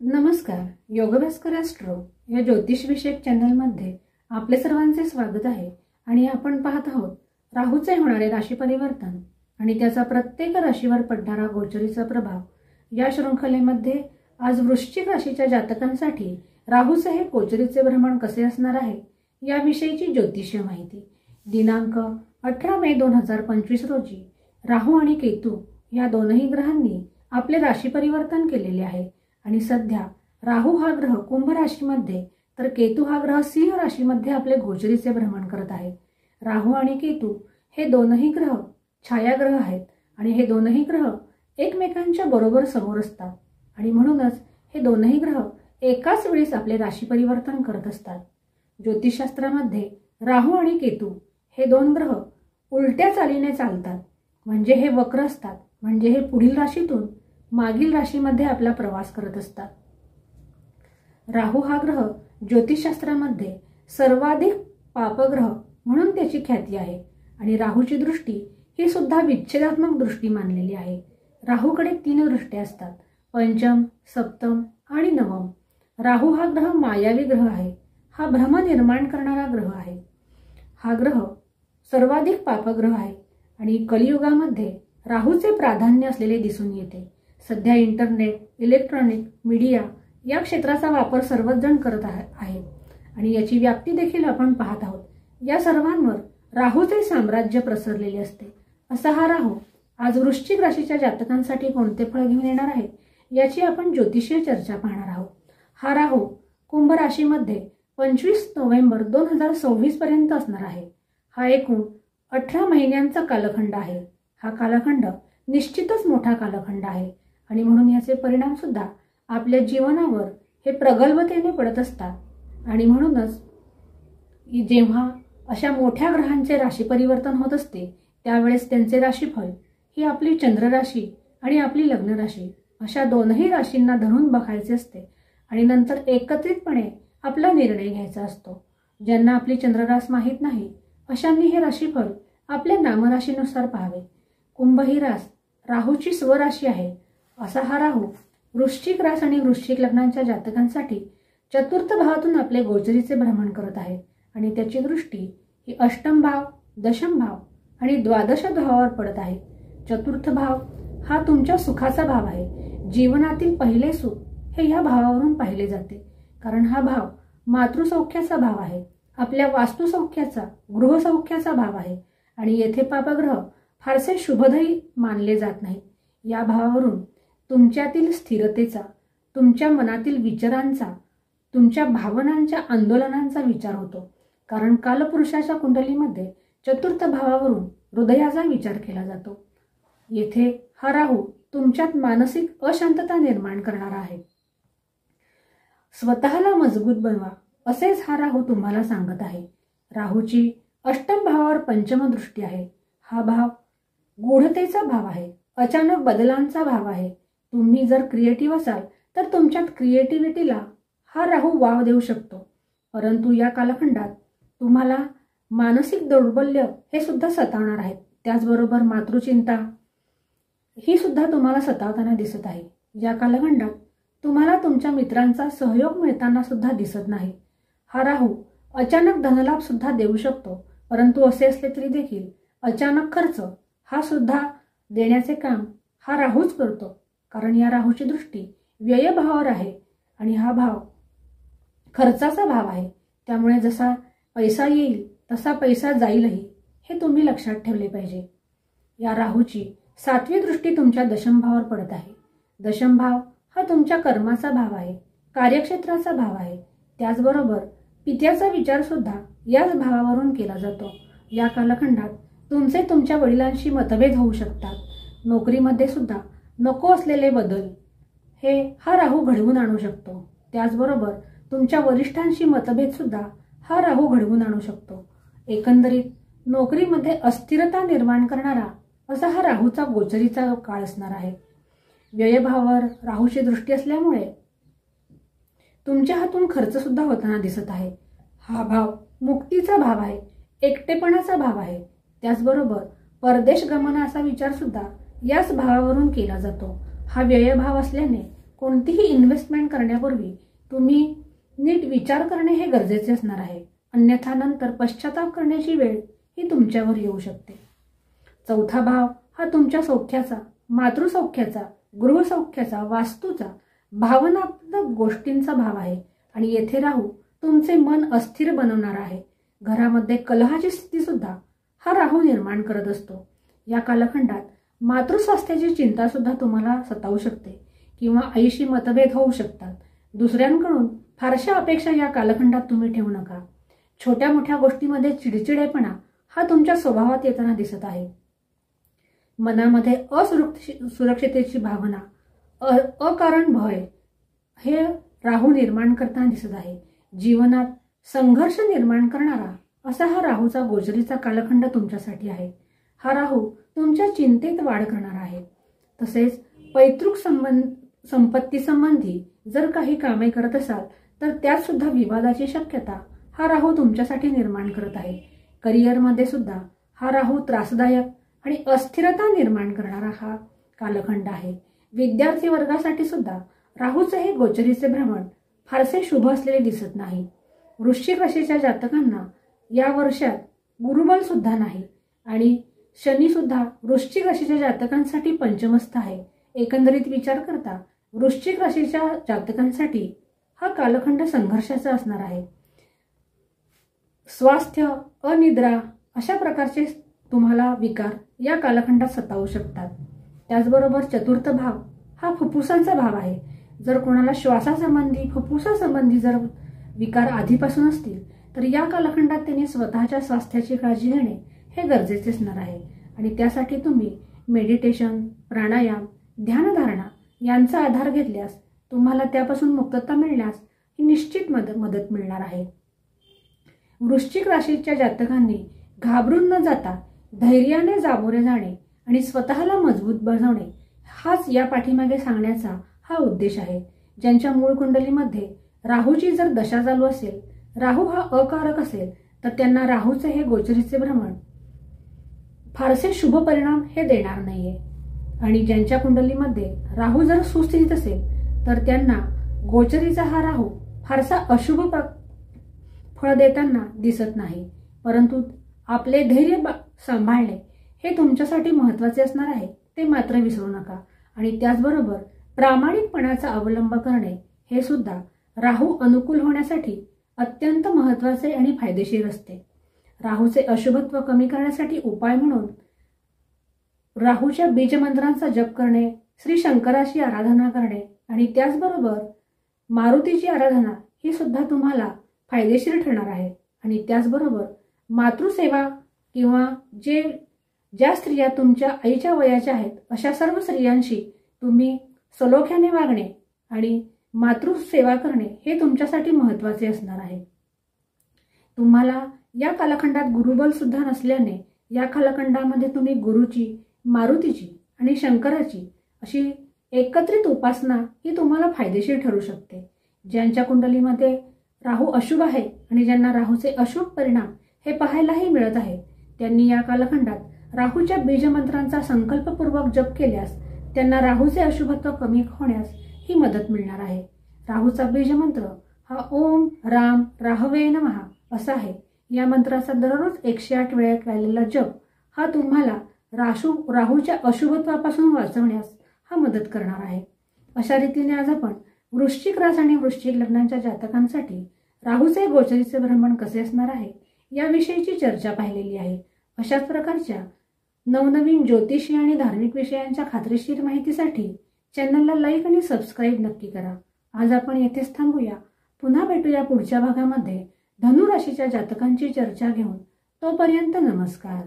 नमस्कार. योगभास्कर ॲस्ट्रो या ज्योतिष विषयक चॅनलमध्ये आपले सर्वांचे स्वागत आहे. आणि आपण पाहत आहोत राहूचे होणारे राशी परिवर्तन आणि त्याचा प्रत्येक राशीवर पडणारा गोचरीचा प्रभाव. या शृंखलेमध्ये आज वृश्चिक राशीच्या जातकांसाठी राहूचे हे गोचरीचे भ्रमण कसे असणार आहे याविषयीची ज्योतिषीय माहिती. दिनांक 18 मे 2025 रोजी राहू आणि केतू या दोनही ग्रहांनी आपले राशी परिवर्तन केलेले आहे. आणि सध्या राहू हा ग्रह कुंभ राशीमध्ये तर केतू हा ग्रह सिंह राशीमध्ये आपले गोचरीचे भ्रमण करत आहे. राहू आणि केतू हे दोनही ग्रह छायाग्रह आहेत आणि हे दोनही ग्रह एकमेकांच्या बरोबर समोर असतात आणि म्हणूनच हे दोनही ग्रह एकाच वेळेस आपले राशी परिवर्तन करत असतात. ज्योतिषशास्त्रामध्ये राहू आणि केतू हे दोन ग्रह उलट्या चालीने चालतात, म्हणजे हे वक्र असतात, म्हणजे हे पुढील राशीतून मागील राशीमध्ये आपला प्रवास करत असतात. राहू हा ग्रह ज्योतिषशास्त्रामध्ये सर्वाधिक पापग्रह म्हणून त्याची ख्याती आहे आणि राहूची दृष्टी ही सुद्धा विच्छेदात्मक दृष्टी मानलेली आहे. राहूकडे 3 दृष्ट्या असतात, पंचम, सप्तम आणि नवम. राहू हा ग्रह मायावी ग्रह आहे. हा भ्रम निर्माण करणारा ग्रह आहे. हा ग्रह सर्वाधिक पापग्रह आहे आणि कलियुगामध्ये राहूचे प्राधान्य असलेले दिसून येते. सध्या इंटरनेट, इलेक्ट्रॉनिक मीडिया या क्षेत्राचा वापर सर्वच जण करत आहेत आणि याची व्याप्ती देखील आपण पाहत आहोत. या सर्वांवर राहूचे साम्राज्य प्रसरलेले असते. असा हा राहू आज वृश्चिक राशीच्या जातकांसाठी कोणते फळ घेऊन येणार आहे याची आपण ज्योतिषीय चर्चा पाहणार आहोत. हा राहू कुंभ राशीमध्ये 25 नोव्हेंबर 2026 पर्यंत असणार आहे. हा एकूण 18 महिन्यांचा कालखंड आहे. हा कालखंड निश्चितच मोठा कालखंड आहे आणि म्हणून याचे परिणाम सुद्धा आपल्या जीवनावर हे प्रगल्भतेने पडत असतात. आणि म्हणूनच जेव्हा अशा मोठ्या ग्रहांचे राशी परिवर्तन होत असते त्यावेळेस त्यांचे राशीफल ही आपली चंद्र राशी आणि आपली लग्न राशी अशा दोनही राशींना धरून बघायचे असते आणि नंतर एकत्रितपणे आपला निर्णय घ्यायचा असतो. ज्यांना आपली चंद्ररास माहीत नाही अशांनी हे राशीफल आपल्या नामराशीनुसार पाहावे. कुंभ ही रास राहूची स्वराशी आहे. असा हा राहू वृश्चिक रास आणि वृश्चिक लग्नांच्या जातकांसाठी चतुर्थ भावातून आपले गोचरीचे भ्रमण करत आहे आणि त्याची दृष्टी ही अष्टम भाव, दशम भाव आणि द्वादश भावावर पडत आहे. चतुर्थ भाव हा तुमच्या सुखाचा भाव आहे. जीवनातील पहिले सुख हे या भावावरून पाहिले जाते, कारण हा भाव मातृसौख्याचा भाव आहे, आपल्या वास्तुसौख्याचा, गृहसौख्याचा भाव आहे आणि येथे पापग्रह फारसे शुभदायी मानले जात नाहीत. या भावावरून तुमच्यातील स्थिरतेचा, तुमच्या मनातील विचारांचा, तुमच्या भावनांच्या आंदोलनांचा विचार होतो, कारण कालपुरुषाच्या कुंडलीमध्ये चतुर्थ भावावरून हृदयाचा विचार केला जातो. येथे हा राहू तुमच्यात मानसिक अशांतता निर्माण करणारा आहे. स्वतःला मजबूत बनवा असेच हा राहू तुम्हाला सांगत आहे. राहूची अष्टम भावावर पंचम दृष्टी आहे. हा भाव गूढतेचा भाव आहे, अचानक बदलांचा भाव आहे. तुम्ही जर क्रिएटिव्ह असाल तर तुमच्यात क्रिएटिव्हिटीला हा राहू वाव देऊ शकतो, परंतु या कालखंडात तुम्हाला मानसिक दौर्बल्य हे सुद्धा सतावणार आहेत. त्याचबरोबर मातृचिंता ही सुद्धा तुम्हाला सतावताना दिसत आहे. या कालखंडात तुम्हाला तुमच्या मित्रांचा सहयोग मिळताना सुद्धा दिसत नाही. हा राहू अचानक धनलाभ सुद्धा देऊ शकतो, परंतु असे असले तरी देखील अचानक खर्च हा सुद्धा देण्याचे काम हा राहूच करतो, कारण या राहूची दृष्टी व्ययभावावर आहे आणि हा भाव खर्चाचा भाव आहे. त्यामुळे जसा पैसा येईल तसा पैसा जाईलही, हे तुम्ही लक्षात ठेवले पाहिजे. या राहूची 7वी दृष्टी तुमच्या दशम भावावर पडत आहे. दशम भाव हा तुमच्या कर्माचा भाव आहे, कार्यक्षेत्राचा भाव आहे. त्याचबरोबर पित्याचा विचार सुद्धा याच भावावरून केला जातो. या कालखंडात तुमचे तुमच्या वडिलांशी मतभेद होऊ शकतात. नोकरीमध्ये सुद्धा नको असलेले बदल हे हा राहू घडवून आणू शकतो. त्याचबरोबर तुमच्या वरिष्ठांशी मतभेद सुद्धा हा राहू घडवून आणू शकतो. एकंदरीत नोकरीमध्ये अस्थिरता निर्माण करणारा असा हा राहूचा गोचरीचा काळ असणार आहे. व्ययभावावर राहूची दृष्टी असल्यामुळे तुमच्या हातून खर्च सुद्धा होताना दिसत आहे. हा भाव मुक्तीचा भाव आहे, एकटेपणाचा भाव आहे. त्याचबरोबर परदेश गमन असा विचार सुद्धा याच भावावरून केला जातो. हा व्ययभाव असल्याने कोणतीही इन्व्हेस्टमेंट करण्यापूर्वी तुम्ही नीट विचार करणे हे गरजेचे असणार आहे, अन्यथा नंतर पश्चाताप करण्याची वेळ ही तुमच्यावर येऊ शकते. चौथा भाव हा तुमच्या सौख्याचा, मातृसौख्याचा, गृहसौख्याचा, वास्तूचा, भावनात्मक गोष्टींचा भाव आहे आणि येथे राहू तुमचे मन अस्थिर बनवणार आहे. घरामध्ये कलहाची स्थिती सुद्धा हा राहू निर्माण करत असतो. या कालखंडात मातृस्वास्थ्याची चिंता सुद्धा तुम्हाला सतावू शकते किंवा आईशी मतभेद होऊ शकतात. दुसऱ्यांकडून फारशा अपेक्षा या कालखंडात तुम्ही ठेवू नका. छोट्या मोठ्या गोष्टीमध्ये चिडचिडेपणा हा तुमच्या स्वभावात येताना दिसत आहे. मनामध्ये असुरक्षिततेची भावना, अकारण भय हे राहू निर्माण करताना दिसत आहे. जीवनात संघर्ष निर्माण करणारा असा हा राहूचा गोचरीचा कालखंड तुमच्यासाठी आहे. हा राहू तुमच्या चिंतेत वाढ करणार आहे. तसेच पैतृक संपत्ती संबंधी जर काही कामे करत असाल तर त्यात सुद्धा विवादाची शक्यता हा राहू तुमच्यासाठी निर्माण करत आहे. करिअरमध्ये सुद्धा हा राहू त्रासदायक आणि अस्थिरता निर्माण करणारा हा कालखंड आहे. विद्यार्थी वर्गासाठी सुद्धा राहूचे हे गोचरीचे भ्रमण फारसे शुभ असलेले दिसत नाही. वृश्चिक राशीच्या जातकांना या वर्षात गुरुबल सुद्धा नाही आणि शनी सुद्धा वृश्चिक राशीच्या जातकांसाठी पंचमस्थ आहे. एकंदरीत विचार करता वृश्चिक राशीच्या जातकांसाठी हा कालखंड संघर्षाचा असणार आहे. स्वास्थ्य, अनिद्रा अशा प्रकारचे तुम्हाला विकार या कालखंडात सतावू शकतात. त्याचबरोबर चतुर्थ भाव हा फुफ्फुसांचा भाव आहे. जर कोणाला श्वासासंबंधी, फुफ्फुसासंबंधी जर विकार आधीपासून असतील तर या कालखंडात त्यांनी स्वतःच्या स्वास्थ्याची काळजी घेणे हे गरजेचे असणार आहे आणि त्यासाठी तुम्ही मेडिटेशन, प्राणायाम, ध्यानधारणा यांचा आधार घेतल्यास तुम्हाला त्यापासून मुक्तता मिळण्यास ही निश्चित मदत मिळणार आहे. वृश्चिक राशीच्या जातकांनी घाबरून न जाता धैर्याने सामोरे जाणे आणि स्वतःला मजबूत बनवणे हाच या पाठीमागे सांगण्याचा हा उद्देश आहे. ज्यांच्या मूळ कुंडलीमध्ये राहूची जर दशा चालू असेल, राहू हा अकारक असेल तर त्यांना राहूचे हे गोचरीचे भ्रमण फारसे शुभ परिणाम हे देणार नाहीये आणि ज्यांच्या कुंडलीमध्ये राहू जर सुस्थितीत असेल तर त्यांना गोचरीचा हा राहू फारसा अशुभ फळ देताना दिसत नाही. परंतु आपले धैर्य सांभाळणे हे तुमच्यासाठी महत्त्वाचे असणार आहे, ते मात्र विसरू नका. आणि त्याचबरोबर प्रामाणिकपणाचा अवलंब करणे हे सुद्धा राहू अनुकूल होण्यासाठी अत्यंत महत्त्वाचे आणि फायदेशीर असते. राहूचे अशुभत्व कमी करण्यासाठी उपाय म्हणून राहूच्या बीजमंत्रांचा जप करणे, श्री शंकराची आराधना करणे आणि त्याचबरोबर मारुतीची आराधना ही सुद्धा तुम्हाला फायदेशीर ठरणार आहे. आणि त्याचबरोबर मातृसेवा किंवा ज्या स्त्रिया तुमच्या आईच्या वयाच्या आहेत अशा सर्व स्त्रियांशी तुम्ही सलोख्याने वागणे आणि मातृसेवा करणे हे तुमच्यासाठी महत्त्वाचे असणार आहे. तुम्हाला या कालखंडात गुरुबल सुद्धा नसल्याने या कालखंडामध्ये तुम्ही गुरुची, मारुतीची आणि शंकराची अशी एकत्रित उपासना ही तुम्हाला फायदेशीर ठरू शकते. ज्यांच्या कुंडलीमध्ये राहू अशुभ आहे आणि ज्यांना राहूचे अशुभ परिणाम हे पाहायलाही मिळत आहे त्यांनी या कालखंडात राहूच्या बीजमंत्रांचा संकल्पपूर्वक जप केल्यास त्यांना राहूचे अशुभत्व कमी होण्यास ही मदत मिळणार आहे. राहूचा बीजमंत्र हा ओम राम राहवे नमः असा आहे. या मंत्राचा दररोज 108 वेळा केलेला जप हा तुम्हाला राहूच्या अशुभत्वापासून वाचवण्यास हा मदत करणार आहे. अशा रीतीने आज आपण वृश्चिक रास आणि वृश्चिक लग्नाच्या जातकांसाठी राहूचे गोचरीचे भ्रमण कसे असणार आहे याविषयीची चर्चा पाहिलेली आहे. अशाच प्रकारच्या नवनवीन ज्योतिषी आणि धार्मिक विषयांच्या खात्रीशीर माहितीसाठी चॅनलला लाईक आणि सबस्क्राईब नक्की करा. आज आपण येथेच थांबूया. पुन्हा भेटूया पुढच्या भागामध्ये धनु राशीच्या जातकांची चर्चा घेऊन. तोपर्यंत नमस्कार.